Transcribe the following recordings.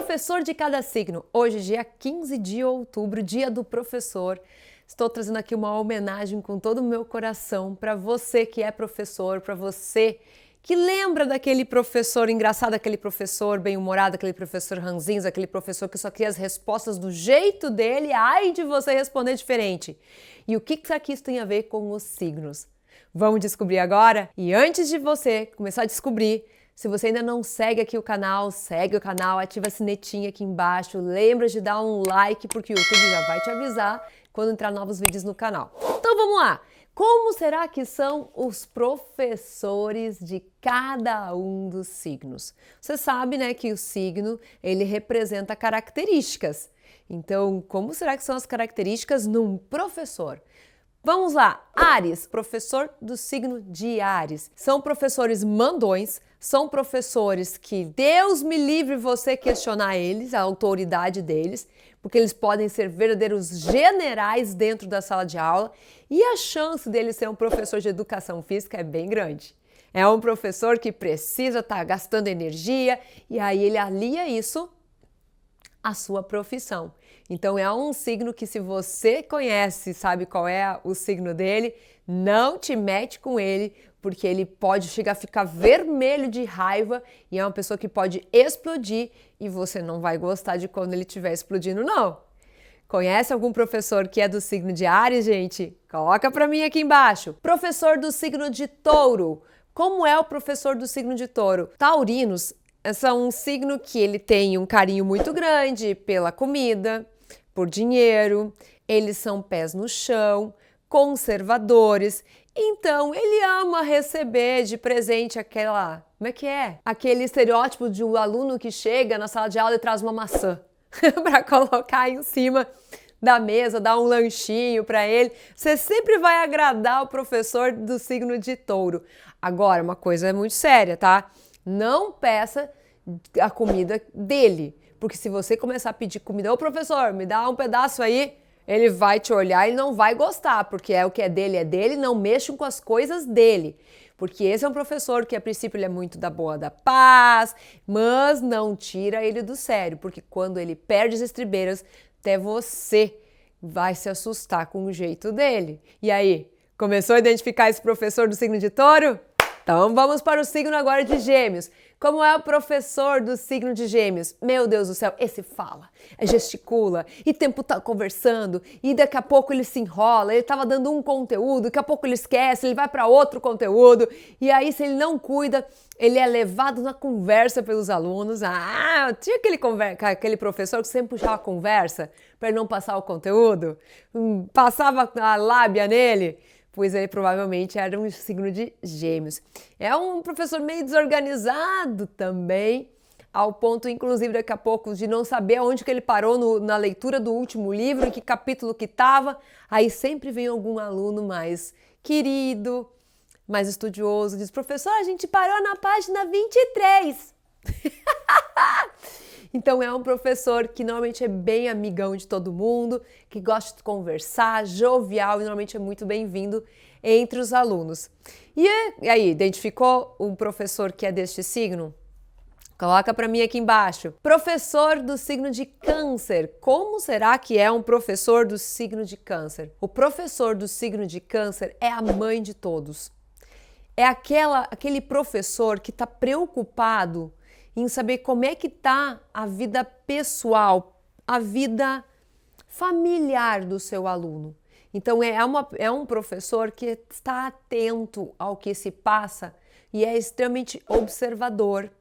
Professor de cada signo. Hoje, dia 15 de outubro, dia do professor. Estou trazendo aqui uma homenagem com todo o meu coração para você que é professor, para você que lembra daquele professor engraçado, aquele professor bem-humorado, aquele professor ranzinza, aquele professor que só queria as respostas do jeito dele, ai de você responder diferente. E o que isso tem a ver com os signos? Vamos descobrir agora? E antes de você começar a descobrir, se você ainda não segue aqui o canal, segue o canal, ativa a sinetinha aqui embaixo, lembra de dar um like porque o YouTube já vai te avisar quando entrar novos vídeos no canal. Então vamos lá! Como será que são os professores de cada um dos signos? Você sabe, né, que o signo, ele representa características. Então, como será que são as características num professor? Vamos lá, Áries, professor do signo de Áries. São professores mandões, são professores que Deus me livre você questionar eles, a autoridade deles, porque eles podem ser verdadeiros generais dentro da sala de aula e a chance dele ser um professor de educação física é bem grande. É um professor que precisa estar gastando energia e aí ele alia isso à sua profissão. Então é um signo que se você conhece, sabe qual é o signo dele, não te mete com ele, porque ele pode chegar a ficar vermelho de raiva e é uma pessoa que pode explodir e você não vai gostar de quando ele estiver explodindo, não. Conhece algum professor que é do signo de Áries, gente? Coloca pra mim aqui embaixo. Professor do signo de Touro. Como é o professor do signo de Touro? Taurinos são um signo que ele tem um carinho muito grande pela comida, por dinheiro, eles são pés no chão, conservadores, então ele ama receber de presente aquela, como é que é? Aquele estereótipo de um aluno que chega na sala de aula e traz uma maçã para colocar em cima da mesa, dar um lanchinho para ele. Você sempre vai agradar o professor do signo de Touro. Agora, uma coisa é muito séria, tá? Não peça a comida dele. Porque se você começar a pedir comida, ô professor, me dá um pedaço aí, ele vai te olhar e não vai gostar, porque é o que é dele, não mexam com as coisas dele. Porque esse é um professor que a princípio ele é muito da boa da paz, mas não tira ele do sério, porque quando ele perde as estribeiras, até você vai se assustar com o jeito dele. E aí, começou a identificar esse professor do signo de Touro? Então vamos para o signo agora de Gêmeos. Como é o professor do signo de Gêmeos? Meu Deus do céu, esse fala, gesticula, e tempo tá conversando, e daqui a pouco ele se enrola, ele estava dando um conteúdo, daqui a pouco ele esquece, ele vai para outro conteúdo, e aí se ele não cuida, ele é levado na conversa pelos alunos. Tinha aquele professor que sempre puxava a conversa para ele não passar o conteúdo, passava a lábia nele. Pois ele provavelmente era um signo de Gêmeos. É um professor meio desorganizado também, ao ponto, inclusive, daqui a pouco, de não saber onde que ele parou na leitura do último livro, em que capítulo que estava. Aí sempre vem algum aluno mais querido, mais estudioso, diz, professor, a gente parou na página 23. Então é um professor que normalmente é bem amigão de todo mundo, que gosta de conversar, jovial e normalmente é muito bem-vindo entre os alunos. E aí, identificou um professor que é deste signo? Coloca para mim aqui embaixo. Professor do signo de Câncer. Como será que é um professor do signo de Câncer? O professor do signo de Câncer é a mãe de todos. É aquele professor que está preocupado em saber como é que está a vida pessoal, a vida familiar do seu aluno. Então é um professor que está atento ao que se passa e é extremamente observador.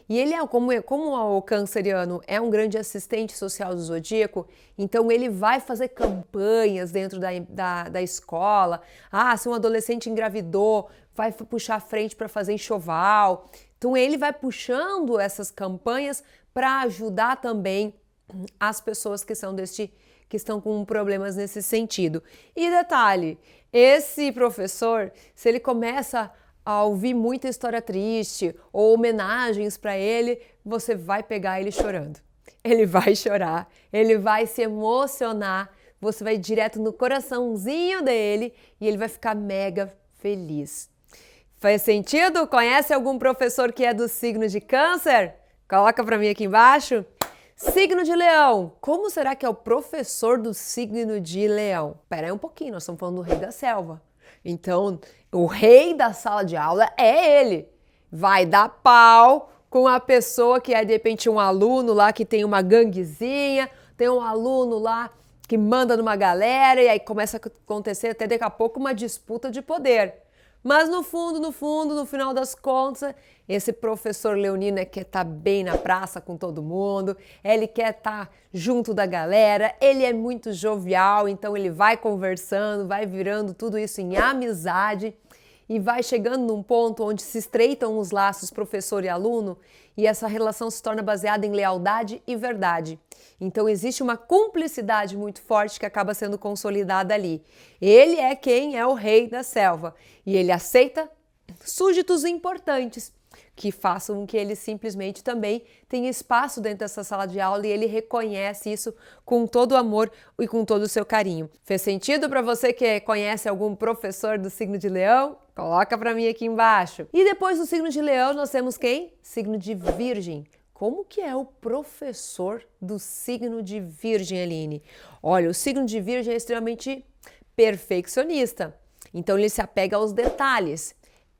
E ele como o canceriano é um grande assistente social do zodíaco, então ele vai fazer campanhas dentro da escola. Se um adolescente engravidou, vai puxar a frente para fazer enxoval. Então ele vai puxando essas campanhas para ajudar também as pessoas que estão com problemas nesse sentido. E detalhe, esse professor, se ele começa a ouvir muita história triste ou homenagens para ele, você vai pegar ele chorando. Ele vai chorar, ele vai se emocionar, você vai direto no coraçãozinho dele e ele vai ficar mega feliz. Faz sentido? Conhece algum professor que é do signo de Câncer? Coloca para mim aqui embaixo. Signo de Leão. Como será que é o professor do signo de Leão? Pera aí um pouquinho, nós estamos falando do rei da selva. Então, o rei da sala de aula é ele. Vai dar pau com a pessoa que é, de repente, um aluno lá que tem uma ganguezinha, tem um aluno lá que manda numa galera e aí começa a acontecer até daqui a pouco uma disputa de poder. Mas no fundo, no final das contas, esse professor leonino quer estar bem na praça com todo mundo, ele quer estar junto da galera, ele é muito jovial, então ele vai conversando, vai virando tudo isso em amizade e vai chegando num ponto onde se estreitam os laços professor e aluno e essa relação se torna baseada em lealdade e verdade. Então existe uma cumplicidade muito forte que acaba sendo consolidada ali. Ele é quem é o rei da selva e ele aceita súditos importantes que façam com que ele simplesmente também tenha espaço dentro dessa sala de aula e ele reconhece isso com todo o amor e com todo o seu carinho. Fez sentido para você que conhece algum professor do signo de Leão? Coloca para mim aqui embaixo. E depois do signo de Leão nós temos quem? Signo de Virgem. Como que é o professor do signo de Virgem, Aline? Olha, o signo de Virgem é extremamente perfeccionista. Então ele se apega aos detalhes.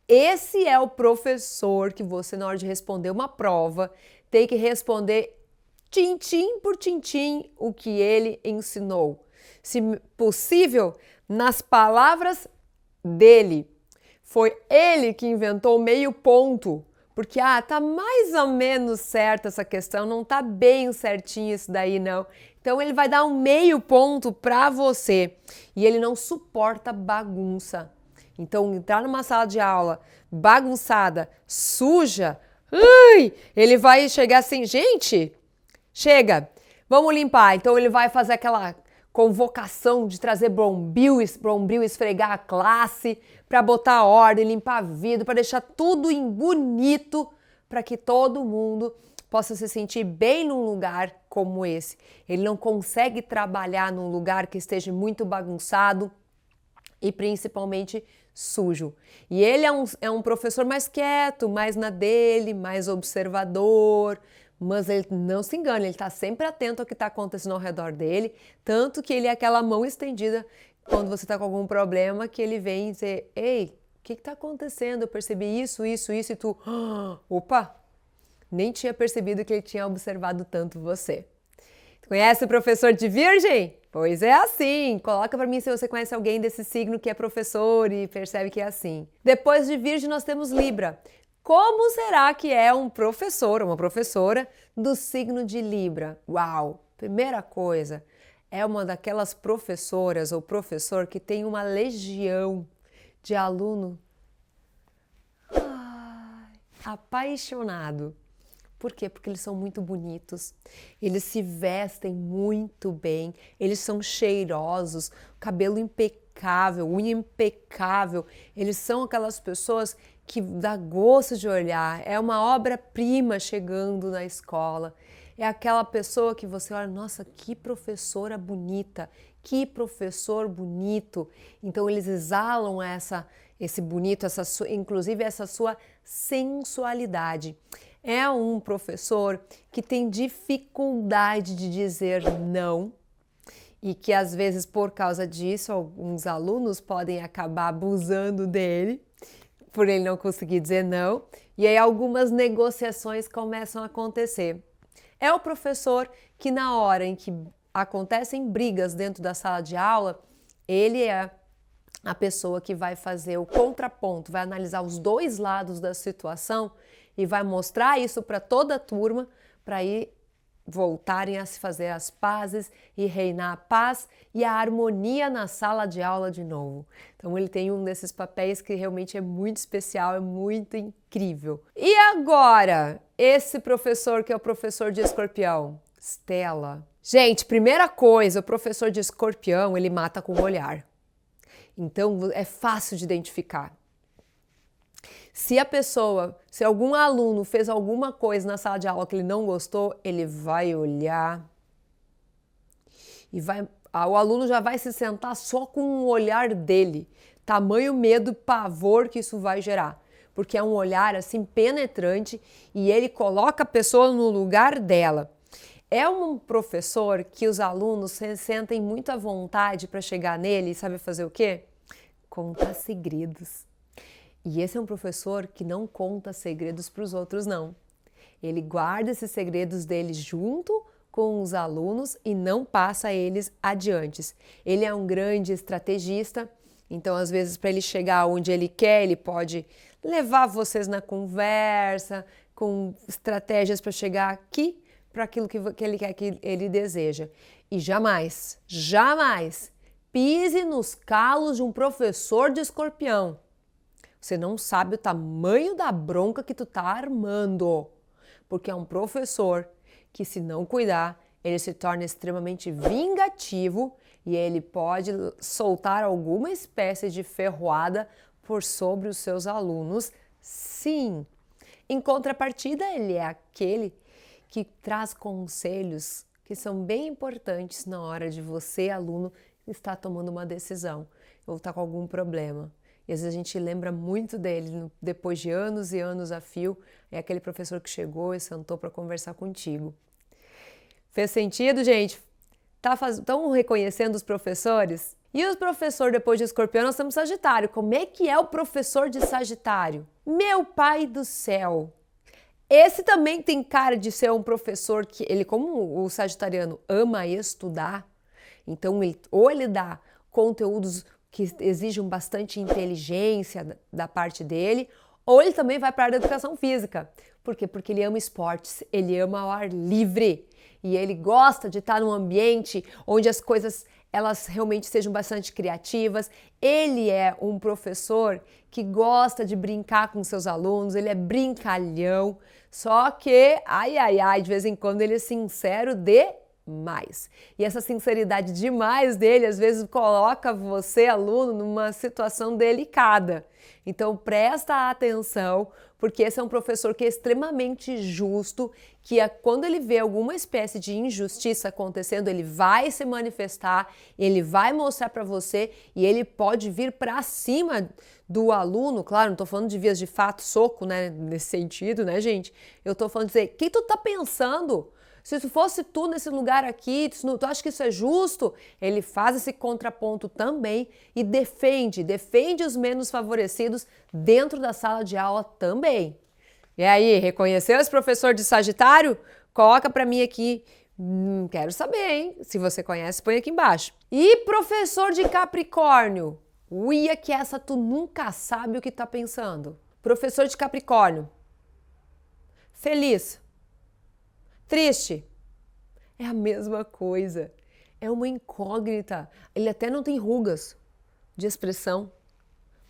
Esse é o professor que você, na hora de responder uma prova, tem que responder tintim por tintim o que ele ensinou. Se possível, nas palavras dele. Foi ele que inventou meio ponto. Porque, tá mais ou menos certa essa questão, não tá bem certinho isso daí, não. Então, ele vai dar um meio ponto para você. E ele não suporta bagunça. Então, entrar numa sala de aula bagunçada, suja, ele vai chegar assim, gente, chega, vamos limpar. Então, ele vai fazer aquela convocação de trazer Bombril esfregar a classe, para botar ordem, limpar vidro, para deixar tudo em bonito, para que todo mundo possa se sentir bem num lugar como esse. Ele não consegue trabalhar num lugar que esteja muito bagunçado e principalmente sujo. E ele é um professor mais quieto, mais na dele, mais observador, mas ele não se engana, ele está sempre atento ao que está acontecendo ao redor dele, tanto que ele é aquela mão estendida quando você está com algum problema, que ele vem dizer, ei, o que está acontecendo? Eu percebi isso e tu, opa, nem tinha percebido que ele tinha observado tanto você. Conhece o professor de Virgem? Pois é assim, coloca para mim se você conhece alguém desse signo que é professor e percebe que é assim. Depois de Virgem nós temos Libra. Como será que é um professor ou uma professora do signo de Libra? Uau! Primeira coisa, é uma daquelas professoras ou professor que tem uma legião de aluno apaixonado. Por quê? Porque eles são muito bonitos, eles se vestem muito bem, eles são cheirosos, cabelo impecável, unha impecável. Eles são aquelas pessoas que dá gosto de olhar, é uma obra-prima chegando na escola. É aquela pessoa que você olha, nossa, que professora bonita, que professor bonito. Então eles exalam esse bonito, inclusive essa sua sensualidade. É um professor que tem dificuldade de dizer não e que às vezes por causa disso alguns alunos podem acabar abusando dele por ele não conseguir dizer não e aí algumas negociações começam a acontecer. É o professor que na hora em que acontecem brigas dentro da sala de aula, ele é a pessoa que vai fazer o contraponto, vai analisar os dois lados da situação e vai mostrar isso para toda a turma, para aí voltarem a se fazer as pazes e reinar a paz e a harmonia na sala de aula de novo. Então ele tem um desses papéis que realmente é muito especial, é muito incrível. E agora, esse professor que é o professor de Escorpião, Stella. Gente, primeira coisa, o professor de Escorpião, ele mata com o olhar. Então é fácil de identificar. Se algum aluno fez alguma coisa na sala de aula que ele não gostou, ele vai olhar e o aluno já vai se sentar só com o olhar dele. Tamanho medo, pavor que isso vai gerar. Porque é um olhar assim penetrante e ele coloca a pessoa no lugar dela. É um professor que os alunos se sentem muita vontade para chegar nele e sabe fazer o quê? Contar segredos. E esse é um professor que não conta segredos para os outros, não. Ele guarda esses segredos dele junto com os alunos e não passa eles adiante. Ele é um grande estrategista, então às vezes para ele chegar onde ele quer, ele pode levar vocês na conversa, com estratégias para chegar aqui, para aquilo que ele quer, que ele deseja. E jamais, jamais pise nos calos de um professor de escorpião. Você não sabe o tamanho da bronca que tu tá armando, porque é um professor que, se não cuidar, ele se torna extremamente vingativo e ele pode soltar alguma espécie de ferroada por sobre os seus alunos. Sim, em contrapartida, ele é aquele que traz conselhos que são bem importantes na hora de você, aluno, estar tomando uma decisão ou estar com algum problema. E às vezes a gente lembra muito dele depois de anos e anos a fio. É aquele professor que chegou e sentou para conversar contigo. Fez sentido, gente? Estão reconhecendo os professores? E os professores depois de Escorpião, nós temos Sagitário. Como é que é o professor de Sagitário? Meu pai do céu! Esse também tem cara de ser um professor que, ele, como o sagitariano ama estudar, então ou ele dá conteúdos que exigem bastante inteligência da parte dele, ou ele também vai para a área da educação física. Por quê? Porque ele ama esportes, ele ama o ar livre e ele gosta de estar num ambiente onde as coisas elas realmente sejam bastante criativas. Ele é um professor que gosta de brincar com seus alunos, ele é brincalhão, só que, de vez em quando ele é sincero demais. E essa sinceridade demais dele, às vezes, coloca você, aluno, numa situação delicada. Então, presta atenção, porque esse é um professor que é extremamente justo, que quando ele vê alguma espécie de injustiça acontecendo, ele vai se manifestar, ele vai mostrar para você e ele pode vir para cima do aluno. Claro, não estou falando de vias de fato, soco, né, nesse sentido, né, gente? Eu estou falando de dizer, o que tu tá pensando? Se fosse tu nesse lugar aqui, tu acha que isso é justo? Ele faz esse contraponto também e defende os menos favorecidos dentro da sala de aula também. E aí, reconheceu esse professor de Sagitário? Coloca para mim aqui. Quero saber, hein? Se você conhece, põe aqui embaixo. E professor de Capricórnio? Uia que essa tu nunca sabe o que tá pensando. Professor de Capricórnio. Feliz. Triste? É a mesma coisa. É uma incógnita. Ele até não tem rugas de expressão.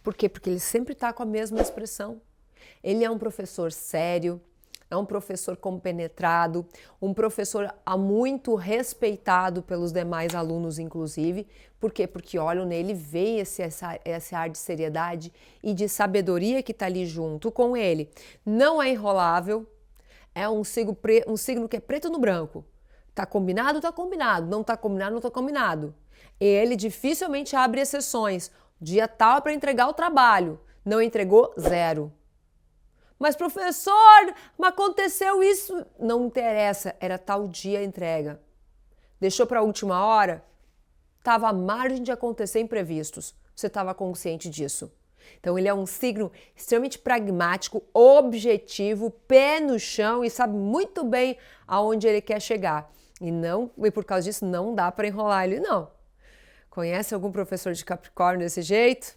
Por quê? Porque ele sempre está com a mesma expressão. Ele é um professor sério, é um professor compenetrado, um professor muito respeitado pelos demais alunos, inclusive. Por quê? Porque olham nele, veem esse ar de seriedade e de sabedoria que está ali junto com ele. Não é enrolável. É um signo que é preto no branco. Tá combinado? Tá combinado. Não tá combinado? Não tá combinado. Ele dificilmente abre exceções. Dia tal para entregar o trabalho. Não entregou, zero. Mas professor, mas aconteceu isso. Não interessa, era tal dia a entrega. Deixou para a última hora? Tava à margem de acontecer imprevistos. Você estava consciente disso. Então ele é um signo extremamente pragmático, objetivo, pé no chão e sabe muito bem aonde ele quer chegar. E por causa disso não dá para enrolar ele, não. Conhece algum professor de Capricórnio desse jeito?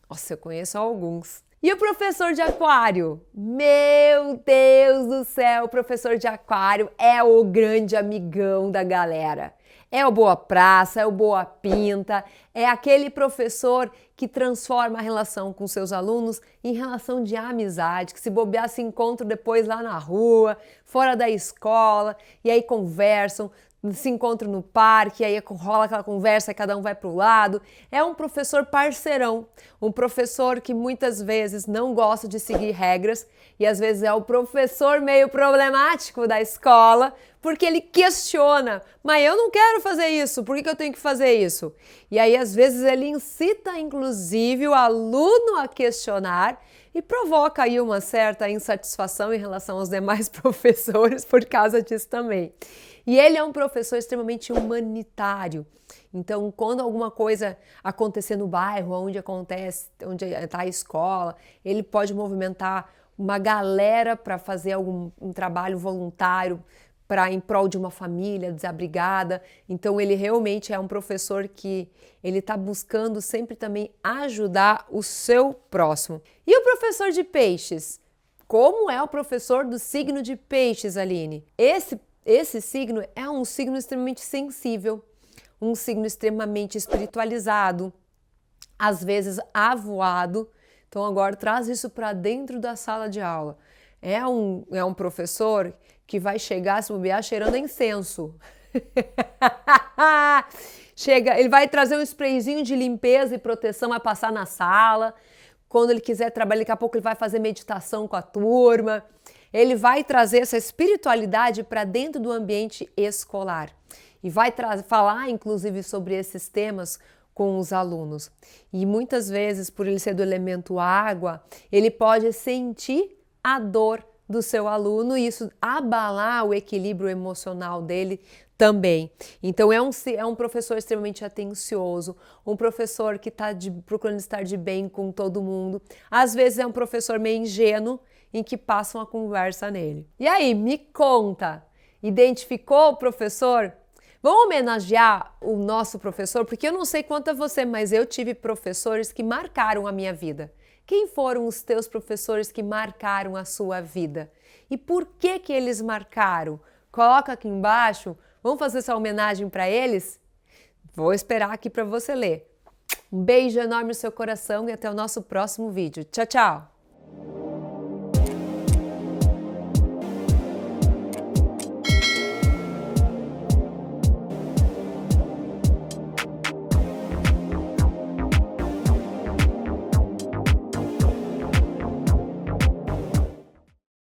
Nossa, eu conheço alguns. E o professor de Aquário? Meu Deus do céu, o professor de Aquário é o grande amigão da galera. É o boa praça, é o boa pinta, é aquele professor que transforma a relação com seus alunos em relação de amizade, que se bobear se encontram depois lá na rua, fora da escola, e aí conversam, se encontram no parque, aí rola aquela conversa, cada um vai para o lado. É um professor parceirão, um professor que muitas vezes não gosta de seguir regras e às vezes é o professor meio problemático da escola, porque ele questiona, mas eu não quero fazer isso, por que eu tenho que fazer isso? E aí às vezes ele incita inclusive o aluno a questionar e provoca aí uma certa insatisfação em relação aos demais professores por causa disso também. E ele é um professor extremamente humanitário. Então, quando alguma coisa acontecer no bairro, onde onde está a escola, ele pode movimentar uma galera para fazer um trabalho voluntário em prol de uma família desabrigada. Então, ele realmente é um professor que ele está buscando sempre também ajudar o seu próximo. E o professor de peixes? Como é o professor do signo de peixes, Aline? Esse signo é um signo extremamente sensível, um signo extremamente espiritualizado, às vezes avoado. Então agora traz isso para dentro da sala de aula. É um professor que vai chegar, se bobear, cheirando a incenso. Ele vai trazer um sprayzinho de limpeza e proteção, vai passar na sala. Quando ele quiser trabalhar, daqui a pouco ele vai fazer meditação com a turma. Ele vai trazer essa espiritualidade para dentro do ambiente escolar. E vai falar, inclusive, sobre esses temas com os alunos. E muitas vezes, por ele ser do elemento água, ele pode sentir a dor do seu aluno e isso abalar o equilíbrio emocional dele também. Então é um professor extremamente atencioso, um professor que está procurando estar de bem com todo mundo. Às vezes é um professor meio ingênuo em que passam a conversa nele. E aí, me conta, identificou o professor? Vamos homenagear o nosso professor, porque eu não sei quanto a você, mas eu tive professores que marcaram a minha vida. Quem foram os teus professores que marcaram a sua vida? E por que eles marcaram? Coloca aqui embaixo, vamos fazer essa homenagem para eles? Vou esperar aqui para você ler. Um beijo enorme no seu coração e até o nosso próximo vídeo. Tchau, tchau!